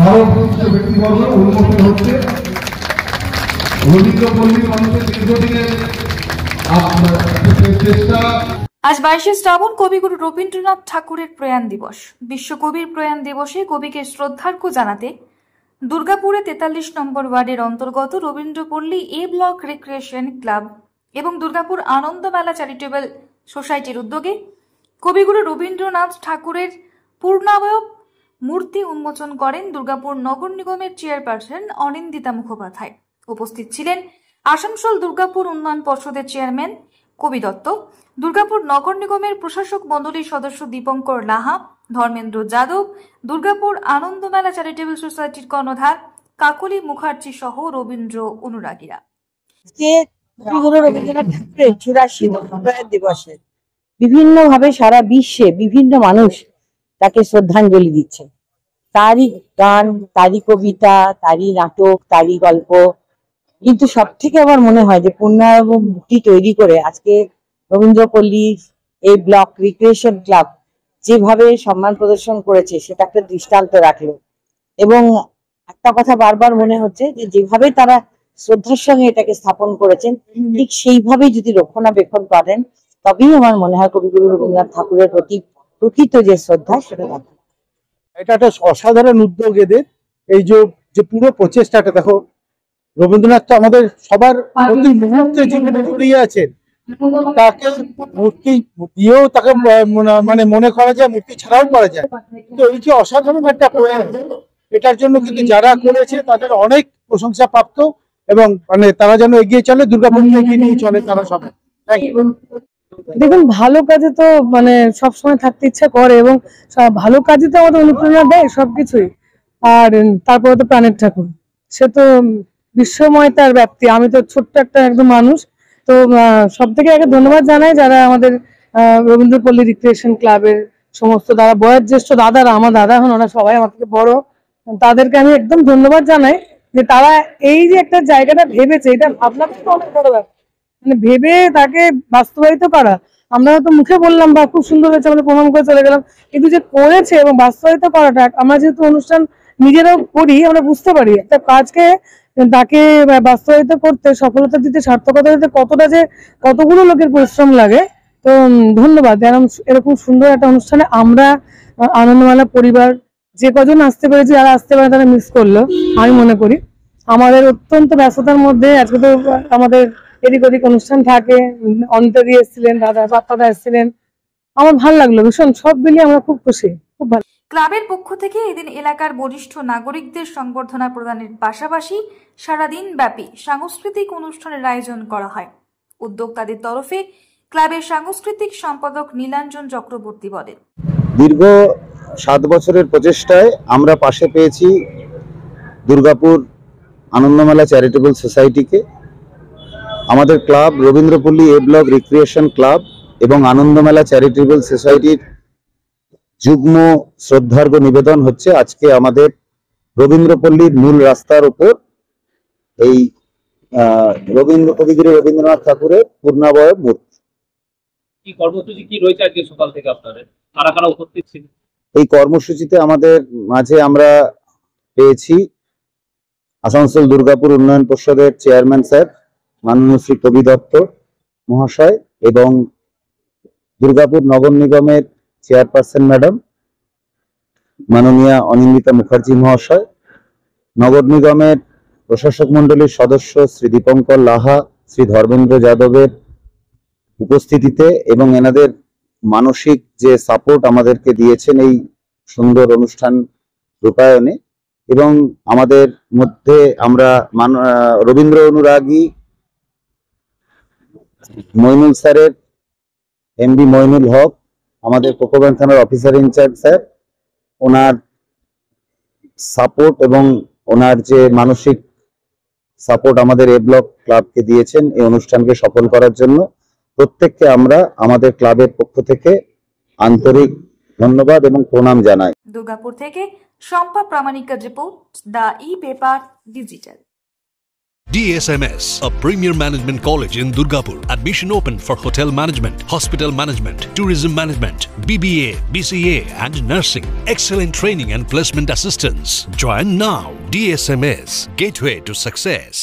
আরো বিশিষ্ট ব্যক্তিবর্গ উন্মোচন হচ্ছে। রবীন্দ্রপল্লীর মানুষের দীর্ঘদিনের চেষ্টা। আজ 22শে শ্রাবণ কবিগুরু রবীন্দ্রনাথ ঠাকুরের প্রয়াণ দিবস। বিশ্বকবির প্রয়াণ দিবসে কবিকে শ্রদ্ধার্ঘ্য জানাতে দুর্গাপুরে 43 নম্বর ওয়ার্ডের অন্তর্গত রবীন্দ্রপল্লী এ ব্লক রিক্রিয়েশন ক্লাব এবং দুর্গাপুর আনন্দ মেলা চ্যারিটেবল সোসাইটির উদ্যোগে কবিগুরু রবীন্দ্রনাথ ঠাকুরের পূর্ণাবয়ব মূর্তি উন্মোচন করেন দুর্গাপুর নগর নিগমের চেয়ারপারসন অনিন্দিতা মুখোপাধ্যায়। উপস্থিত ছিলেন আসানসোল দুর্গাপুর উন্নয়ন পর্ষদের চেয়ারম্যান কবি দত্ত, দুর্গাপুর নগর নিগমের প্রশাসক মণ্ডলীর সদস্য দীপঙ্কর লাহা, ধর্মেন্দ্র যাদব, দুর্গাপুর আনন্দ মেলা চ্যারিটেবল সোসাইটির কর্ণধার কাকলি মুখার্জি সহ রবীন্দ্র অনুরাগীরা। রবীন্দ্রনাথ ঠাকুরের 84 প্রয়াণ দিবসে বিভিন্ন ভাবে সারা বিশ্বে বিভিন্ন মানুষ তাকে শ্রদ্ধাঞ্জলি দিচ্ছে। তারই গান, তারই কবিতা, তারই নাটক, তারই গল্প। কিন্তু সব থেকে আমার মনে হয় যে পূর্ণাবয়ব মূর্তি তৈরি করে আজকে রবীন্দ্রপল্লী এই ব্লক রিক্রিয়েশন ক্লাব যেভাবে সম্মান প্রদর্শন করেছে সেটা একটা দৃষ্টান্ত রাখলো। এবং একটা কথা বারবার মনে হচ্ছে যে যেভাবে তারা শ্রদ্ধার সঙ্গে এটাকে স্থাপন করেছেন ঠিক সেইভাবেই যদি রক্ষণাবেক্ষণ করেন তবেই আমার মনে হয় কবিগুরু রবীন্দ্রনাথ ঠাকুরের প্রতি প্রকৃত যে শ্রদ্ধা সেটা থাকে। এটা একটা অসাধারণ উদ্যোগ এদের। এই যে পুরো প্রচেষ্টাটা দেখো, রবীন্দ্রনাথ তো আমাদের সবার প্রতি মুহূর্তে জীবনে জড়িয়ে আছেন। তাকে মূর্তি দিয়েও তাকে মানে মনে করা যায়, মূর্তি ছাড়াও করা যায়। তো এই যে অসাধারণ একটা প্রয়াস, এটার জন্য কিন্তু যারা করেছে তাদের অনেক প্রশংসা প্রাপ্ত এবং মানে তারা যেন এগিয়ে চলে, দুর্গাপুরকে এগিয়ে নিয়ে চলে তারা সবাই। দেখুন, ভালো কাজে তো মানে সবসময় থাকতে ইচ্ছা করে এবং ভালো কাজে তো আমাদের অনুপ্রেরণা দেয় সবকিছুই। আর তারপরে তো প্রাণের ঠাকুর, সে তো বিশ্বময় তার ব্যাপ্তি। আমি তো ছোট্ট একটা একদম মানুষ। তো সব থেকে আগে ধন্যবাদ জানাই যারা আমাদের রবীন্দ্রপল্লী রিক্রিয়েশন ক্লাবের সমস্ত যারা বয়োজ্যেষ্ঠ দাদারা, আমার দাদা হন, ওরা সবাই আমার থেকে বড়, তাদেরকে আমি একদম ধন্যবাদ জানাই যে তারা এই যে একটা জায়গাটা ভেবেছে, এটা ভাবনা কিন্তু অনেক বড় ব্যাপার। মানে ভেবে তাকে বাস্তবায়িত করা। আমরা হয়তো মুখে বললাম বা খুব সুন্দর হয়েছে আমরা প্রণাম করে চলে গেলাম, কিন্তু যে করেছে এবং বাস্তবায়িত করাটা, আমরা যেহেতু অনুষ্ঠান নিজেরাও করি আমরা বুঝতে পারি একটা কাজকে তাকে বাস্তবায়িত করতে, সফলতা দিতে, সার্থকতা দিতে কতগুলো লোকের পরিশ্রম লাগে। তো ধন্যবাদ। এরকম সুন্দর একটা অনুষ্ঠানে আমরা আনন্দমেলা পরিবার যে কজন আসতে পেরেছি, যারা আসতে পারে তারা মিস করলো। আমি মনে করি আমাদের অত্যন্ত ব্যস্ততার মধ্যে আজকে তো আমাদের এদিক ওদিক অনুষ্ঠান থাকে, অন্তরি এসেছিলেন, দাদা বাপ্পাদা এসেছিলেন, আমার ভালো লাগলো ভীষণ। সব মিলিয়ে আমরা খুব খুশি, খুব ভালো। ক্লাবের পক্ষ থেকে এদিন এলাকার বরিষ্ঠ নাগরিকদের সংবর্ধনা প্রদানের পাশাপাশি সারাদিন ব্যাপী সাংস্কৃতিক অনুষ্ঠানের আয়োজন করা হয়। উদ্যোক্তাদের তরফে ক্লাবের সাংস্কৃতিক সম্পাদক নীলাঞ্জন চক্রবর্তী বলেন, দীর্ঘ 7 বছরের প্রচেষ্টায় আমরা পাশে পেয়েছি দুর্গাপুর আনন্দমেলা চ্যারিটেবল সোসাইটিকে। আমাদের ক্লাব রবীন্দ্রপল্লী এ ব্লক রিক্রিয়েশন ক্লাব এবং আনন্দমেলা চ্যারিটেবল সোসাইটির যুগ্ম শ্রদ্ধার্ঘ্য নিবেদন হচ্ছে আজকে আমাদের রবীন্দ্রপল্লীর মূল রাস্তার উপর এই কবিগুরু রবীন্দ্রনাথ ঠাকুরের পূর্ণাবয়ব মূর্তি। কি কর্মসূচি কি রয়েছে আজকে সকাল থেকে আপনাদের, কারা কারা উপস্থিত ছিলেন? এই কর্মসূচিতে আমাদের মাঝে আমরা পেয়েছি আসানসোল দুর্গাপুর উন্নয়ন পর্ষদের চেয়ারম্যান স্যার মাননীয় শ্রী কবি দত্ত মহাশয় এবং দুর্গাপুর নগর নিগমের চেয়ারপারসন ম্যাডাম মাননীয়া অনিন্দিতা মুখার্জি মহাশয়, নগর নিগমের প্রশাসক মণ্ডলীর সদস্য শ্রী দীপঙ্কর লাহা, শ্রী ধর্মেন্দ্র যাদবের উপস্থিতিতে এবং এনাদের মানসিক যে সাপোর্ট আমাদেরকে দিয়েছেন এই সুন্দর অনুষ্ঠান রূপায়ণে। এবং আমাদের মধ্যে আমরা রবীন্দ্র অনুরাগী মইনুল স্যারের, এমডি মইনুল হক, আমাদের কোকোবান থানার অফিসার ইনচার্জ স্যার, ওনার সাপোর্ট এবং ওনার যে মানসিক সাপোর্ট আমাদের এ ব্লক ক্লাবকে দিয়েছেন এই অনুষ্ঠানকে সফল করার জন্য প্রত্যেককে আমরা আমাদের ক্লাবের পক্ষ থেকে আন্তরিক ধন্যবাদ এবং প্রণাম জানাই। দুর্গাপুর থেকে শম্পা প্রামাণিকের report, the e paper digital. DSMS, a premier management college in Durgapur. Admission open for hotel management, hospital management, tourism management, BBA, BCA and nursing. Excellent training and placement assistance. Join now. DSMS, gateway to success.